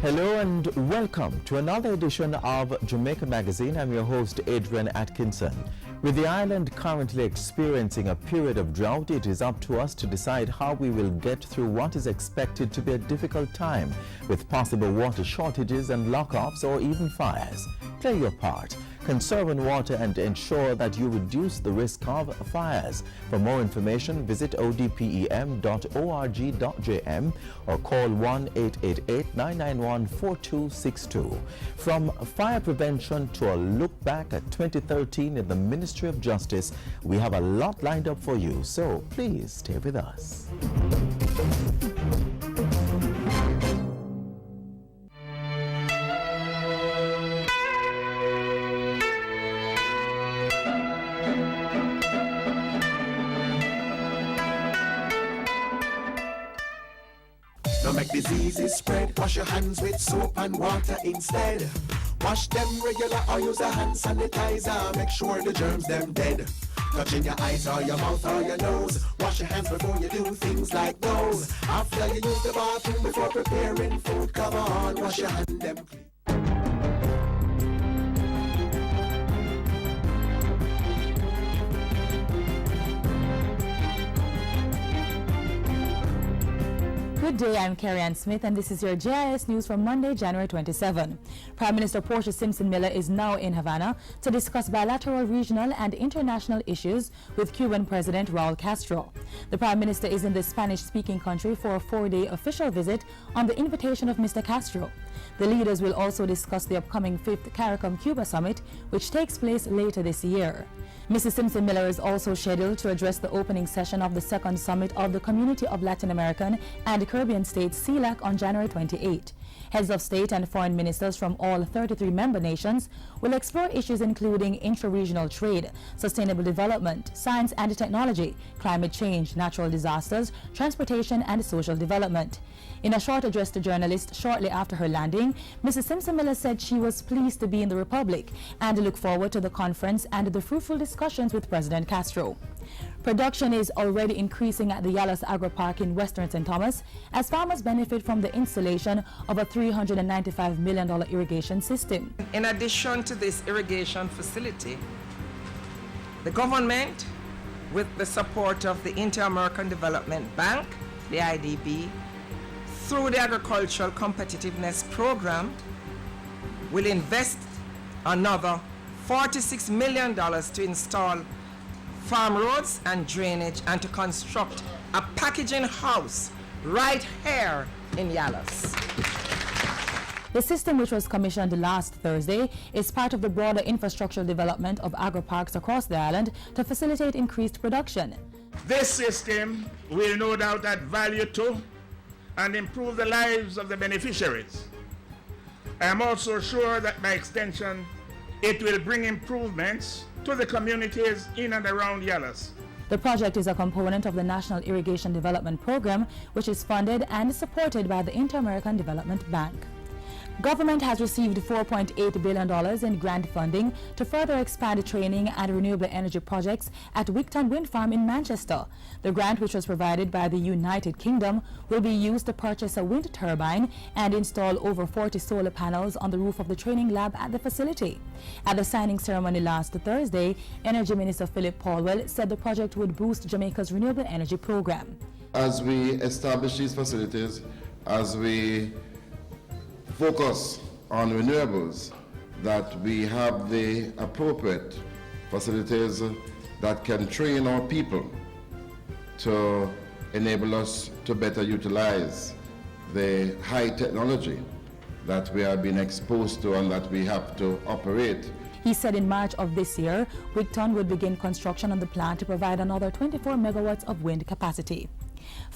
Hello and welcome to another edition of Jamaica Magazine. I'm your host, Adrian Atkinson. With the island currently experiencing a period of drought, it is up to us to decide how we will get through what is expected to be a difficult time, with possible water shortages and lock-offs or even fires. Play your part. Conserve on water and ensure that you reduce the risk of fires. For more information, visit odpem.org.jm or call 1-888-991-4262. From fire prevention to a look back at 2013 in the Ministry of Justice, we have a lot lined up for you, so please stay with us. Don't make diseases spread. Wash your hands with soap and water instead. Wash them regular or use a hand sanitizer. Make sure the germs them dead. Touching your eyes or your mouth or your nose. Wash your hands before you do things like those. After you use the bathroom before preparing food, come on, wash your hand them clean. Good day, I'm Carrie Ann Smith and this is your JIS News for Monday, January 27. Prime Minister Portia Simpson Miller is now in Havana to discuss bilateral, regional and international issues with Cuban President Raul Castro. The Prime Minister is in the Spanish-speaking country for a 4-day official visit on the invitation of Mr. Castro. The leaders will also discuss the upcoming 5th CARICOM-Cuba Summit, which takes place later this year. Mrs. Simpson Miller is also scheduled to address the opening session of the 2nd Summit of the Community of Latin American and Caribbean States, CELAC, on January 28. Heads of state and foreign ministers from all 33 member nations will explore issues including intra-regional trade, sustainable development, science and technology, climate change, natural disasters, transportation and social development. In a short address to journalists shortly after her landing, Mrs. Simpson Miller said she was pleased to be in the Republic and look forward to the conference and the fruitful discussions with President Castro. Production is already increasing at the Yalas Agro Park in Western St. Thomas as farmers benefit from the installation of a $395 million irrigation system. In addition to this irrigation facility, the government, with the support of the Inter-American Development Bank, the IDB, through the Agricultural Competitiveness Program, will invest another $46 million to install farm roads and drainage and to construct a packaging house right here in Yalas. The system, which was commissioned last Thursday, is part of the broader infrastructural development of agri-parks across the island to facilitate increased production. This system will no doubt add value to and improve the lives of the beneficiaries. I am also sure that by extension, it will bring improvements to the communities in and around Yalas. The project is a component of the National Irrigation Development Program, which is funded and supported by the Inter-American Development Bank. Government has received $4.8 billion in grant funding to further expand training and renewable energy projects at Wigton Wind Farm in Manchester. The grant, which was provided by the United Kingdom, will be used to purchase a wind turbine and install over 40 solar panels on the roof of the training lab at the facility. At the signing ceremony last Thursday, Energy Minister Philip Paulwell said the project would boost Jamaica's renewable energy program. As we establish these facilities, as we focus on renewables, that we have the appropriate facilities that can train our people to enable us to better utilize the high technology that we are being exposed to and that we have to operate. He said in March of this year, Wigton would begin construction on the plant to provide another 24 megawatts of wind capacity.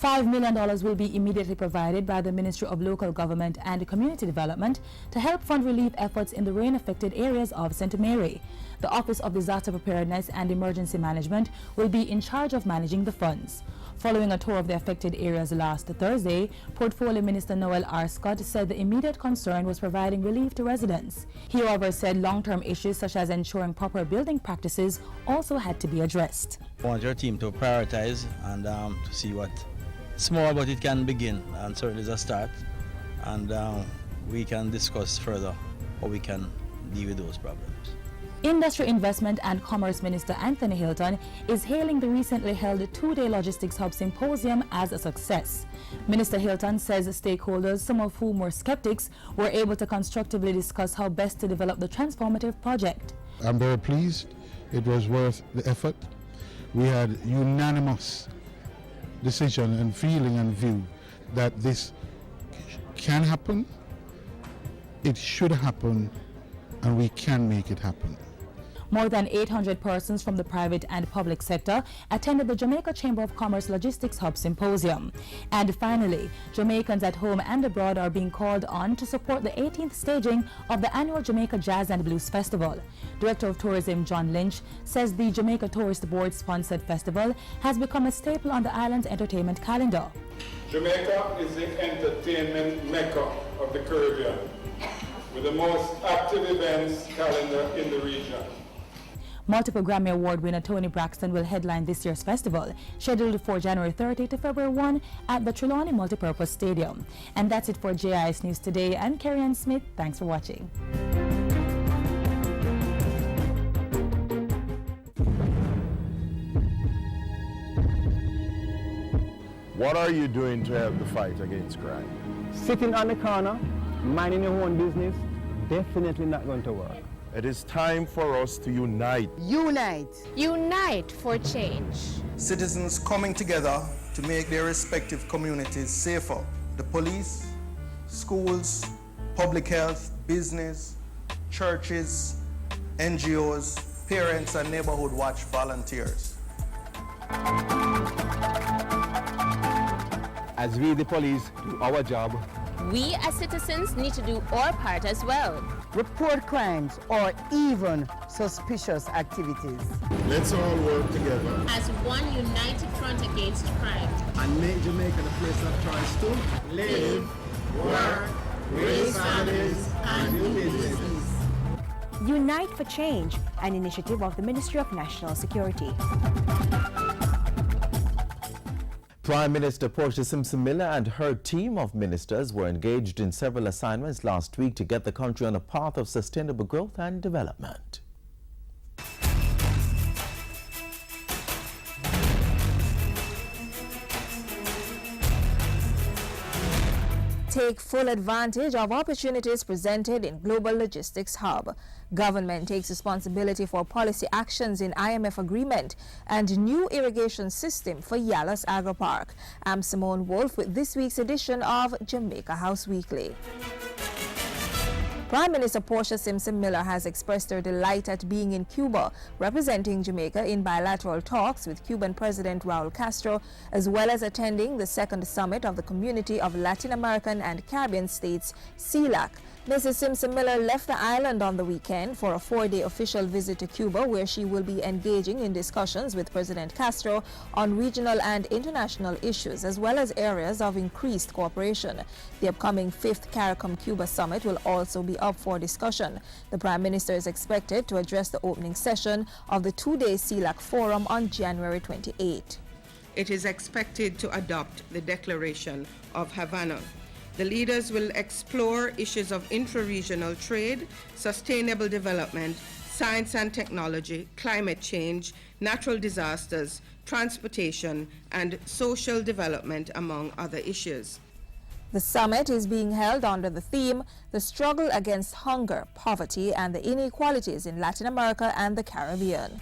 $5 million will be immediately provided by the Ministry of Local Government and Community Development to help fund relief efforts in the rain-affected areas of St. Mary. The Office of Disaster Preparedness and Emergency Management will be in charge of managing the funds. Following a tour of the affected areas last Thursday, Portfolio Minister Noel R. Scott said the immediate concern was providing relief to residents. He, however, said long-term issues such as ensuring proper building practices also had to be addressed. I want your team to prioritize and to see what small, but it can begin, and certainly is a start. And we can discuss further how we can deal with those problems. Industry, Investment and Commerce Minister Anthony Hilton is hailing the recently held two-day Logistics Hub Symposium as a success. Minister Hilton says stakeholders, some of whom were skeptics, were able to constructively discuss how best to develop the transformative project. I'm very pleased. It was worth the effort. We had unanimous decision and feeling and view that this can happen, it should happen, and we can make it happen. More than 800 persons from the private and public sector attended the Jamaica Chamber of Commerce Logistics Hub Symposium. And finally, Jamaicans at home and abroad are being called on to support the 18th staging of the annual Jamaica Jazz and Blues Festival. Director of Tourism John Lynch says the Jamaica Tourist Board sponsored festival has become a staple on the island's entertainment calendar. Jamaica is the entertainment mecca of the Caribbean, with the most active events calendar in the region. Multiple Grammy Award winner Tony Braxton will headline this year's festival, scheduled for January 30 to February 1 at the Trelawney Multipurpose Stadium. And that's it for JIS News Today. I'm Carrie-Ann Smith. Thanks for watching. What are you doing to help the fight against crime? Sitting on the corner, minding your own business, definitely not going to work. It is time for us to unite. Unite. Unite for change. Citizens coming together to make their respective communities safer. The police, schools, public health, business, churches, NGOs, parents and neighborhood watch volunteers. As we, the police, do our job, we as citizens need to do our part as well. Report crimes or even suspicious activities. Let's all work together as one united front against crime. And make Jamaica the place of choice to live, work, raise families, and do business. Unite for Change, an initiative of the Ministry of National Security. Prime Minister Portia Simpson Miller and her team of ministers were engaged in several assignments last week to get the country on a path of sustainable growth and development. Take full advantage of opportunities presented in Global Logistics Hub. Government takes responsibility for policy actions in IMF agreement and new irrigation system for Yalas Agro Park. I'm Simone Wolf with this week's edition of Jamaica House Weekly. Prime Minister Portia Simpson Miller has expressed her delight at being in Cuba, representing Jamaica in bilateral talks with Cuban President Raul Castro, as well as attending the second summit of the Community of Latin American and Caribbean States, CELAC. Mrs. Simpson Miller left the island on the weekend for a 4-day official visit to Cuba, where she will be engaging in discussions with President Castro on regional and international issues, as well as areas of increased cooperation. The upcoming 5th CARICOM Cuba Summit will also be up for discussion. The Prime Minister is expected to address the opening session of the 2-day CELAC Forum on January 28. It is expected to adopt the Declaration of Havana. The leaders will explore issues of intra-regional trade, sustainable development, science and technology, climate change, natural disasters, transportation, and social development, among other issues. The summit is being held under the theme, The Struggle Against Hunger, Poverty, and the Inequalities in Latin America and the Caribbean.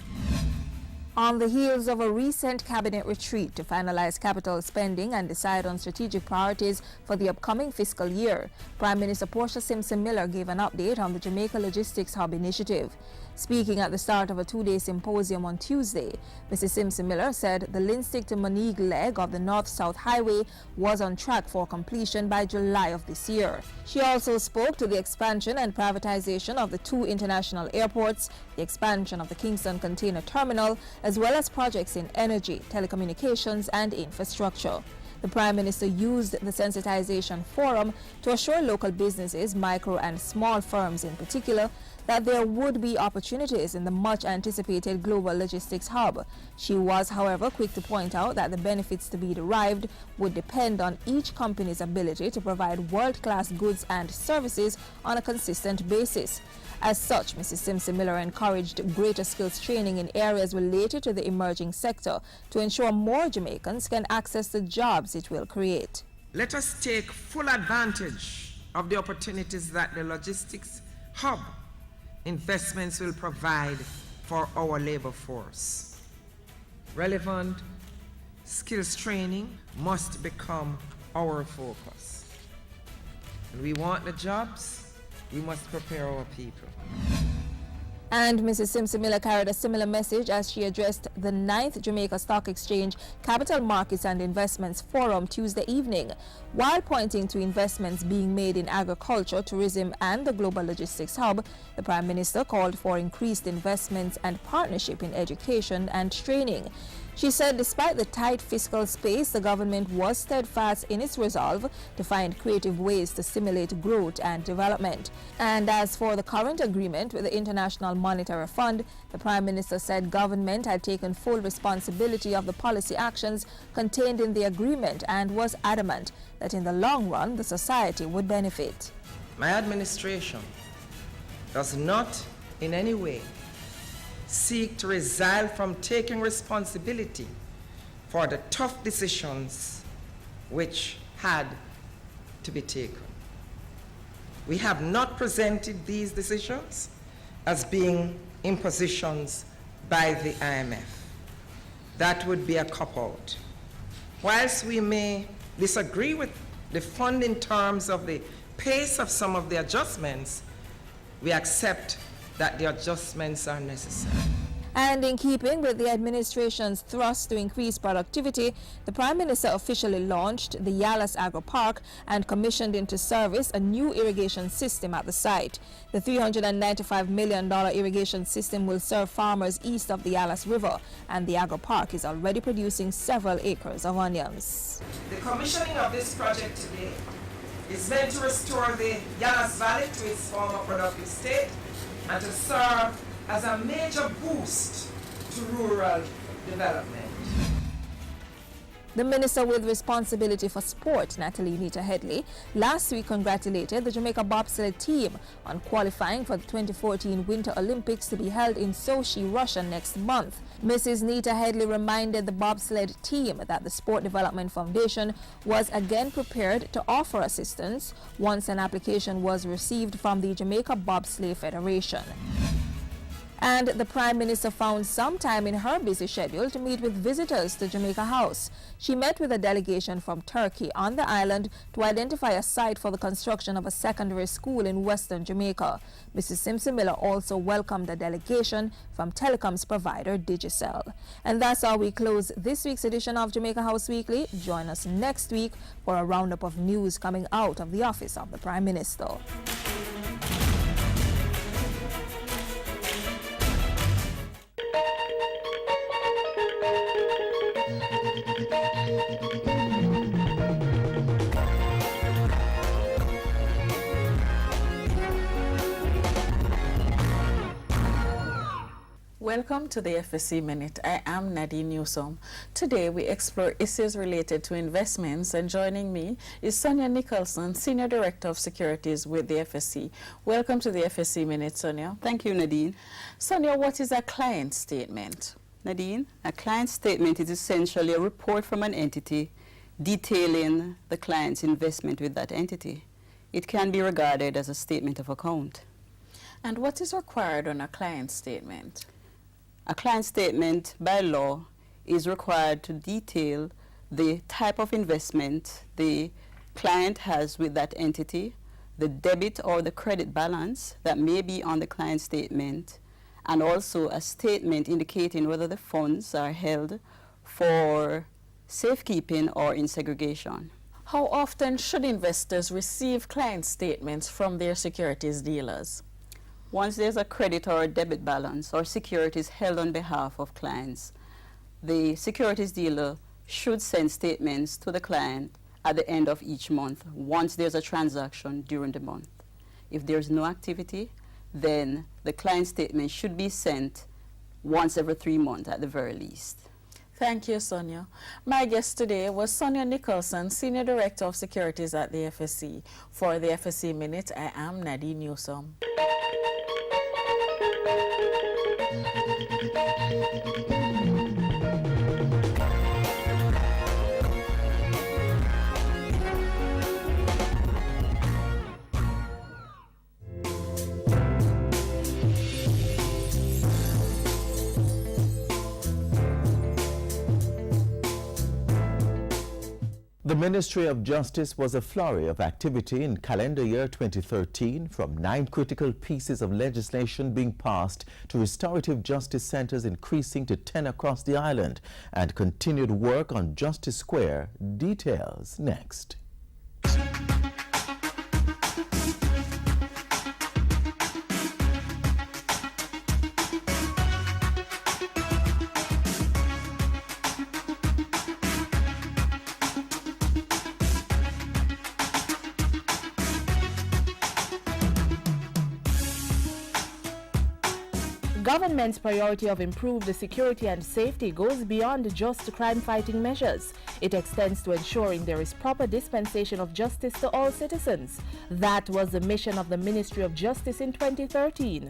On the heels of a recent cabinet retreat to finalize capital spending and decide on strategic priorities for the upcoming fiscal year, Prime Minister Portia Simpson Miller gave an update on the Jamaica Logistics Hub initiative. Speaking at the start of a 2-day symposium on Tuesday, Mrs. Simpson Miller said the Linstic to Monique leg of the North-South Highway was on track for completion by July of this year. She also spoke to the expansion and privatization of the 2 international airports, the expansion of the Kingston Container Terminal, as well as projects in energy, telecommunications, and infrastructure. The Prime Minister used the sensitization forum to assure local businesses, micro and small firms in particular, that there would be opportunities in the much-anticipated global logistics hub. She was, however, quick to point out that the benefits to be derived would depend on each company's ability to provide world-class goods and services on a consistent basis. As such, Mrs. Simpson-Miller encouraged greater skills training in areas related to the emerging sector to ensure more Jamaicans can access the jobs it will create. Let us take full advantage of the opportunities that the logistics hub investments will provide for our labor force. Relevant skills training must become our focus. And we want the jobs, we must prepare our people. And Mrs. Simpson-Miller carried a similar message as she addressed the 9th Jamaica Stock Exchange Capital Markets and Investments Forum Tuesday evening. While pointing to investments being made in agriculture, tourism and the global logistics hub, the Prime Minister called for increased investments and partnership in education and training. She said despite the tight fiscal space, the government was steadfast in its resolve to find creative ways to stimulate growth and development. And as for the current agreement with the International Monetary Fund, the Prime Minister said government had taken full responsibility of the policy actions contained in the agreement and was adamant that in the long run the society would benefit. My administration does not in any way seek to resile from taking responsibility for the tough decisions which had to be taken. We have not presented these decisions as being impositions by the IMF. That would be a cop-out. Whilst we may disagree with the funding terms of the pace of some of the adjustments, we accept that the adjustments are necessary. And in keeping with the administration's thrust to increase productivity, the Prime Minister officially launched the Yalas Agro Park and commissioned into service a new irrigation system at the site. The $395 million irrigation system will serve farmers east of the Yalas River, and the agro park is already producing several acres of onions. The commissioning of this project today is meant to restore the Yalas Valley to its former productive state and to serve as a major boost to rural development. The Minister with responsibility for sport, Natalie Nita Headley, last week congratulated the Jamaica bobsled team on qualifying for the 2014 Winter Olympics to be held in Sochi, Russia next month. Mrs. Nita Headley reminded the bobsled team that the Sport Development Foundation was again prepared to offer assistance once an application was received from the Jamaica Bobsleigh Federation. And the Prime Minister found some time in her busy schedule to meet with visitors to Jamaica House. She met with a delegation from Turkey on the island to identify a site for the construction of a secondary school in Western Jamaica. Mrs. Simpson-Miller also welcomed a delegation from telecoms provider Digicel. And that's how we close this week's edition of Jamaica House Weekly. Join us next week for a roundup of news coming out of the office of the Prime Minister. Welcome to the FSC Minute. I am Nadine Newsom. Today we explore issues related to investments, and joining me is Sonia Nicholson, Senior Director of Securities with the FSC. Welcome to the FSC Minute, Sonia. Thank you, Nadine. Sonia, what is a client statement? Nadine, a client statement is essentially a report from an entity detailing the client's investment with that entity. It can be regarded as a statement of account. And what is required on a client statement? A client statement by law is required to detail the type of investment the client has with that entity, the debit or the credit balance that may be on the client statement, and also a statement indicating whether the funds are held for safekeeping or in segregation. How often should investors receive client statements from their securities dealers? Once there's a credit or a debit balance or securities held on behalf of clients, the securities dealer should send statements to the client at the end of each month once there's a transaction during the month. If there's no activity, then the client statement should be sent once every 3 months at the very least. Thank you, Sonia. My guest today was Sonia Nicholson, Senior Director of Securities at the FSC. For the FSC Minute, I am Nadine Newsom. The Ministry of Justice was a flurry of activity in calendar year 2013, from 9 critical pieces of legislation being passed to restorative justice centers increasing to 10 across the island, and continued work on Justice Square. Details next. Government's priority of improved security and safety goes beyond just crime-fighting measures. It extends to ensuring there is proper dispensation of justice to all citizens. That was the mission of the Ministry of Justice in 2013.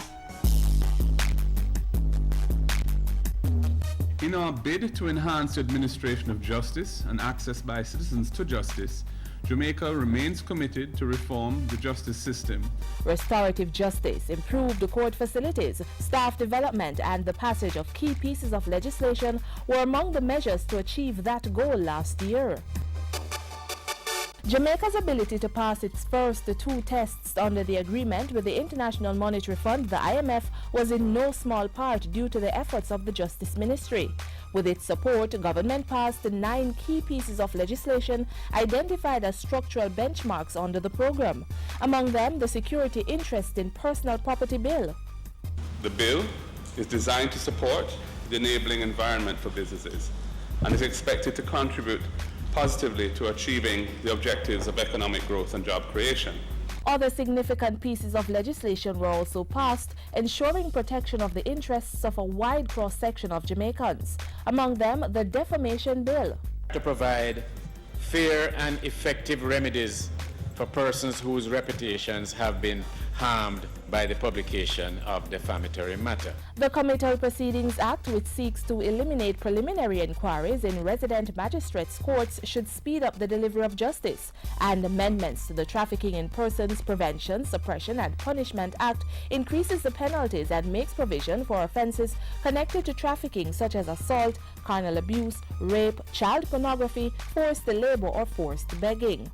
In our bid to enhance the administration of justice and access by citizens to justice, Jamaica remains committed to reform the justice system. Restorative justice, improved court facilities, staff development, and the passage of key pieces of legislation were among the measures to achieve that goal last year. Jamaica's ability to pass its first 2 tests under the agreement with the International Monetary Fund, the IMF, was in no small part due to the efforts of the Justice Ministry. With its support, government passed 9 key pieces of legislation identified as structural benchmarks under the program. Among them, the Security Interest in Personal Property Bill. The bill is designed to support the enabling environment for businesses and is expected to contribute positively to achieving the objectives of economic growth and job creation. Other significant pieces of legislation were also passed, ensuring protection of the interests of a wide cross-section of Jamaicans. Among them, the Defamation Bill. To provide fair and effective remedies for persons whose reputations have been harmed by the publication of defamatory matter. The Committal Proceedings Act, which seeks to eliminate preliminary inquiries in resident magistrates' courts, should speed up the delivery of justice. And amendments to the Trafficking in Persons Prevention, Suppression and Punishment Act increases the penalties and makes provision for offences connected to trafficking such as assault, carnal abuse, rape, child pornography, forced labour or forced begging.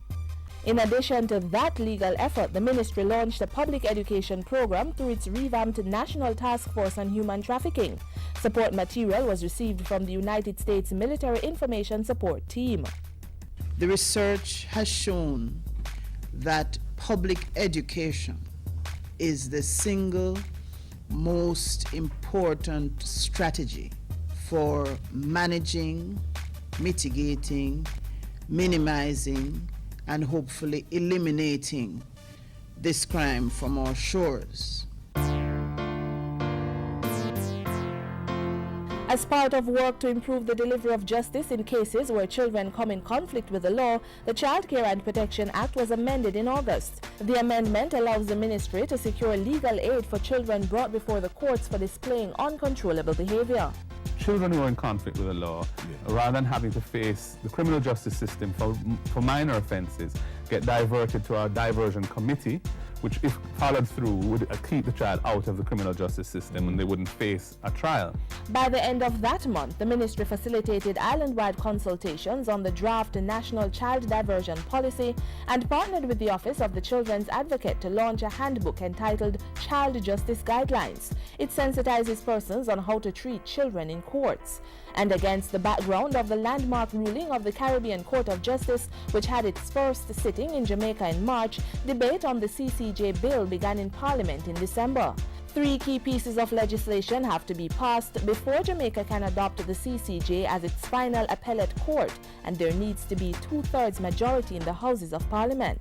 In addition to that legal effort, the ministry launched a public education program through its revamped National Task Force on Human Trafficking. Support material was received from the United States Military Information Support Team. The research has shown that public education is the single most important strategy for managing, mitigating, minimizing, and hopefully eliminating this crime from our shores. As part of work to improve the delivery of justice in cases where children come in conflict with the law, the Child Care and Protection Act was amended in August. The amendment allows the ministry to secure legal aid for children brought before the courts for displaying uncontrollable behavior. Children who are in conflict with the law, rather than having to face the criminal justice system for minor offences, get diverted to our diversion committee, which, if followed through, would keep the child out of the criminal justice system and they wouldn't face a trial. By the end of that month, the ministry facilitated island-wide consultations on the draft National Child Diversion Policy and partnered with the Office of the Children's Advocate to launch a handbook entitled Child Justice Guidelines. It sensitizes persons on how to treat children in courts. And against the background of the landmark ruling of the Caribbean Court of Justice, which had its first sitting in Jamaica in March, debate on the CCJ bill began in Parliament in December. 3 key pieces of legislation have to be passed before Jamaica can adopt the CCJ as its final appellate court, and there needs to be 2/3 majority in the Houses of Parliament.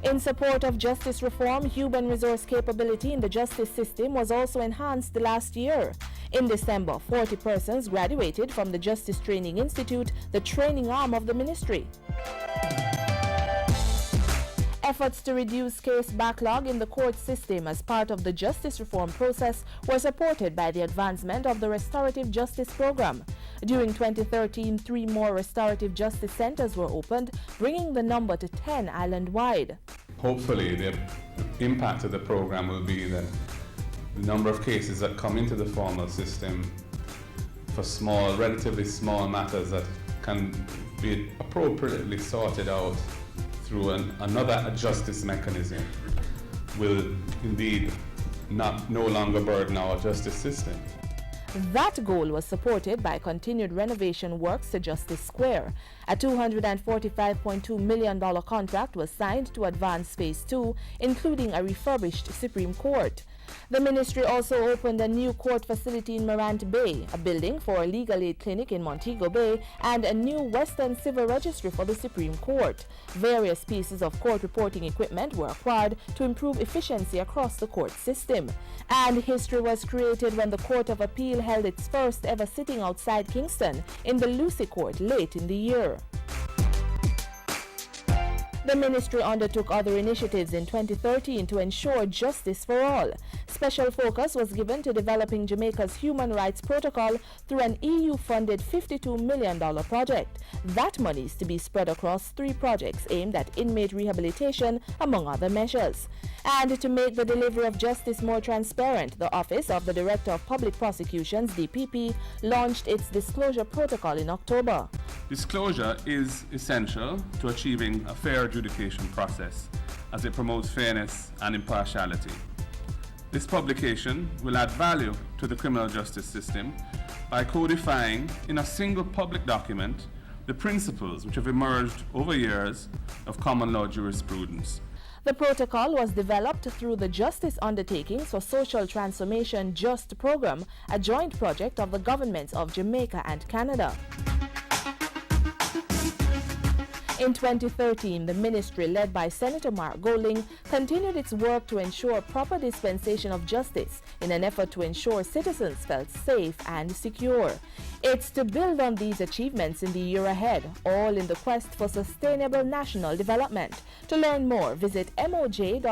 In support of justice reform, human resource capability in the justice system was also enhanced last year. In December, 40 persons graduated from the Justice Training Institute, the training arm of the ministry. Efforts to reduce case backlog in the court system as part of the justice reform process were supported by the advancement of the Restorative Justice Program. During 2013, 3 more restorative justice centers were opened, bringing the number to 10 island-wide. Hopefully, the impact of the program will be that the number of cases that come into the formal system for small, relatively small matters that can be appropriately sorted out through another justice mechanism will indeed no longer burden our justice system. That goal was supported by continued renovation works to Justice Square. A $245.2 million contract was signed to advance Phase 2, including a refurbished Supreme Court. The ministry also opened a new court facility in Morant Bay, a building for a legal aid clinic in Montego Bay, and a new Western Civil Registry for the Supreme Court. Various pieces of court reporting equipment were acquired to improve efficiency across the court system. And history was created when the Court of Appeal held its first ever sitting outside Kingston in the Lucy Court late in the year. The ministry undertook other initiatives in 2013 to ensure justice for all. Special focus was given to developing Jamaica's human rights protocol through an EU-funded $52 million project. That money is to be spread across 3 projects aimed at inmate rehabilitation, among other measures. And to make the delivery of justice more transparent, the Office of the Director of Public Prosecutions, DPP, launched its disclosure protocol in October. Disclosure is essential to achieving a fair adjudication process as it promotes fairness and impartiality. This publication will add value to the criminal justice system by codifying in a single public document the principles which have emerged over years of common law jurisprudence. The protocol was developed through the Justice Undertakings for Social Transformation JUST program, a joint project of the governments of Jamaica and Canada. In 2013, the ministry, led by Senator Mark Golding, continued its work to ensure proper dispensation of justice in an effort to ensure citizens felt safe and secure. It's to build on these achievements in the year ahead, all in the quest for sustainable national development. To learn more, visit moj.gov.jm.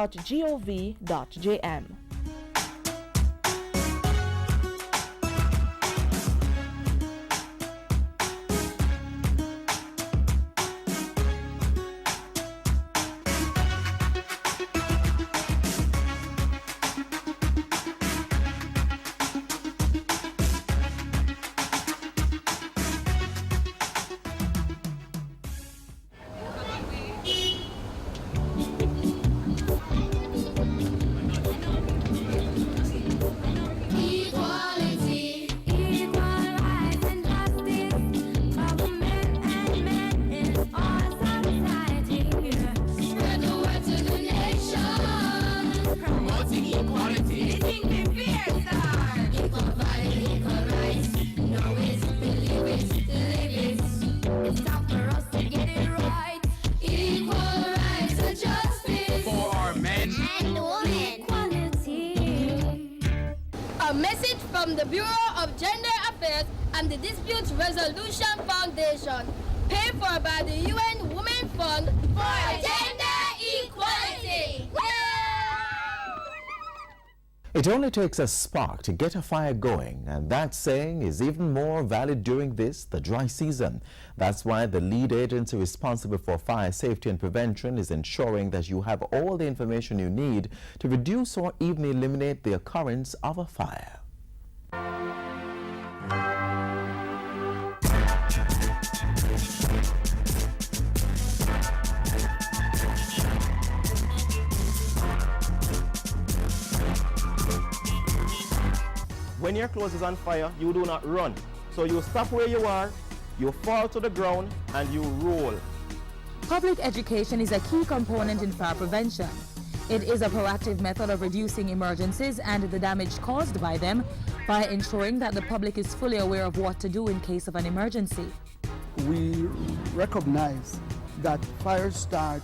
A message from the Bureau of Gender Affairs and the Dispute Resolution Foundation, paid for by the UN Women Fund for Gender Equality. It only takes a spark to get a fire going, and that saying is even more valid during the dry season. That's why the lead agency responsible for fire safety and prevention is ensuring that you have all the information you need to reduce or even eliminate the occurrence of a fire. When your clothes is on fire, you do not run. So you stop where you are, you fall to the ground, and you roll. Public education is a key component in fire prevention. It is a proactive method of reducing emergencies and the damage caused by them by ensuring that the public is fully aware of what to do in case of an emergency. We recognize that fires start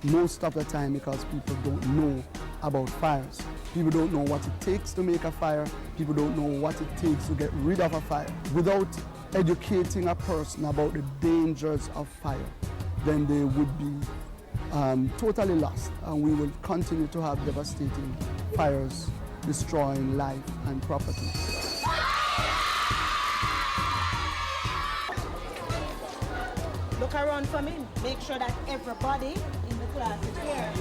most of the time because people don't know about fires. People don't know what it takes to make a fire. People don't know what it takes to get rid of a fire. Without educating a person about the dangers of fire, then they would be totally lost, and we will continue to have devastating fires destroying life and property. Look around for me. Make sure that everybody in the class is here.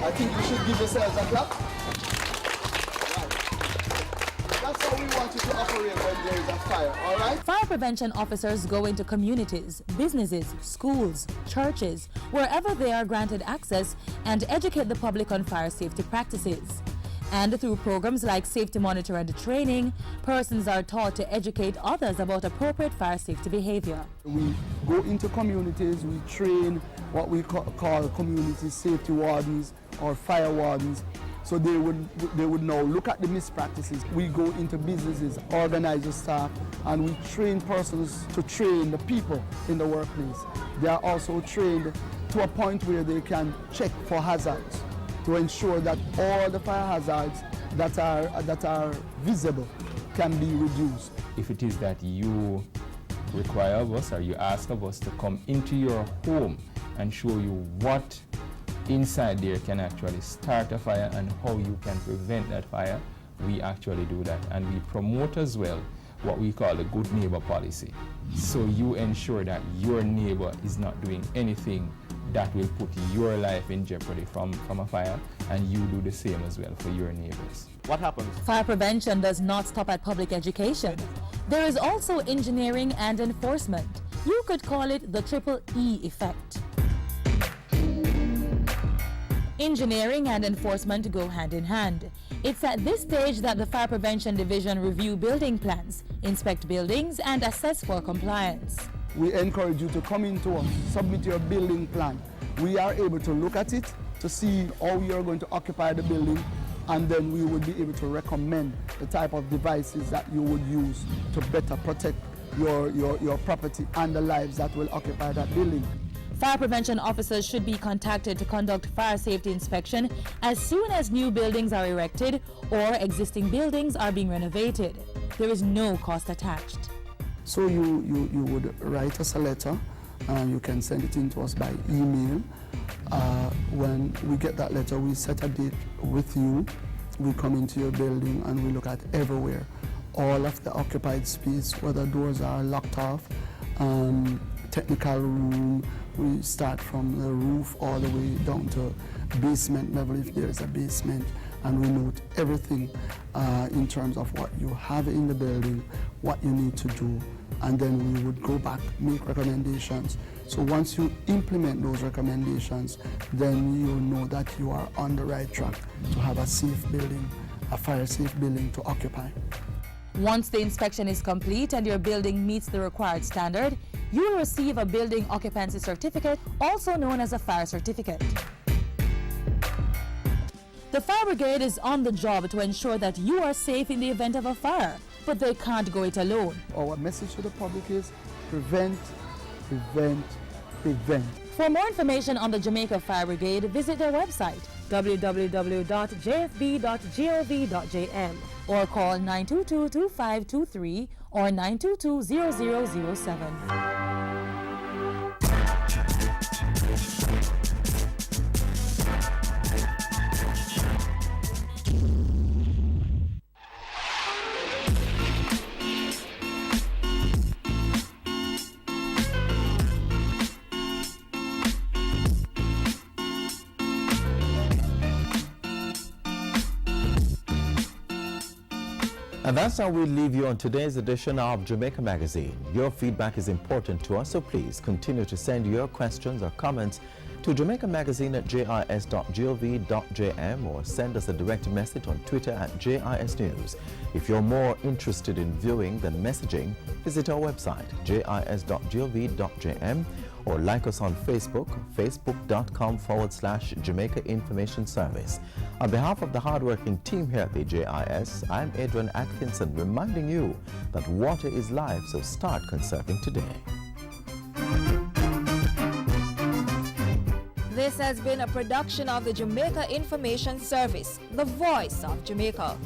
I think you should give yourselves a clap. That's how we want you to operate when there is a fire, all right? Fire prevention officers go into communities, businesses, schools, churches, wherever they are granted access, and educate the public on fire safety practices. And through programs like Safety Monitor and Training, persons are taught to educate others about appropriate fire safety behavior. We go into communities, we train what we call community safety wardens or fire wardens, so they would now look at the mispractices. We go into businesses, organize the staff, and we train persons to train the people in the workplace. They are also trained to a point where they can check for hazards, to ensure that all the fire hazards that are visible can be reduced. If it is that you require of us or you ask of us to come into your home and show you what inside there can actually start a fire and how you can prevent that fire, we actually do that. And we promote as well what we call the good neighbor policy. So you ensure that your neighbor is not doing anything that will put your life in jeopardy from a fire, and you do the same as well for your neighbors. What happens? Fire prevention does not stop at public education. There is also engineering and enforcement. You could call it the triple E effect. Engineering and enforcement go hand in hand. It's at this stage that the Fire Prevention Division review building plans, inspect buildings, and assess for compliance. We encourage you to come into us, submit your building plan. We are able to look at it to see how you're going to occupy the building, and then we will be able to recommend the type of devices that you would use to better protect your property and the lives that will occupy that building. Fire prevention officers should be contacted to conduct fire safety inspection as soon as new buildings are erected or existing buildings are being renovated. There is no cost attached. So you would write us a letter, and you can send it in to us by email. When we get that letter, we set a date with you. We come into your building and we look at everywhere. All of the occupied space, whether doors are locked off, technical room, we start from the roof all the way down to basement level if there is a basement, and we note everything in terms of what you have in the building, what you need to do, and then we would go back, make recommendations. So once you implement those recommendations, then you know that you are on the right track to have a safe building, a fire-safe building to occupy. Once the inspection is complete and your building meets the required standard, you will receive a building occupancy certificate, also known as a fire certificate. The fire brigade is on the job to ensure that you are safe in the event of a fire, but they can't go it alone. Our message to the public is prevent, prevent, prevent. For more information on the Jamaica Fire Brigade, visit their website www.jfb.gov.jm or call 922-2523 or 922-0007. And that's how we leave you on today's edition of Jamaica Magazine. Your feedback is important to us, so please continue to send your questions or comments to jamaicamagazine@jis.gov.jm or send us a direct message on Twitter @JISNews. If you're more interested in viewing than messaging, visit our website, jis.gov.jm, or like us on Facebook, facebook.com/Jamaica Information Service. On behalf of the hardworking team here at the JIS, I'm Adrian Atkinson, reminding you that water is life, so start conserving today. This has been a production of the Jamaica Information Service, the voice of Jamaica.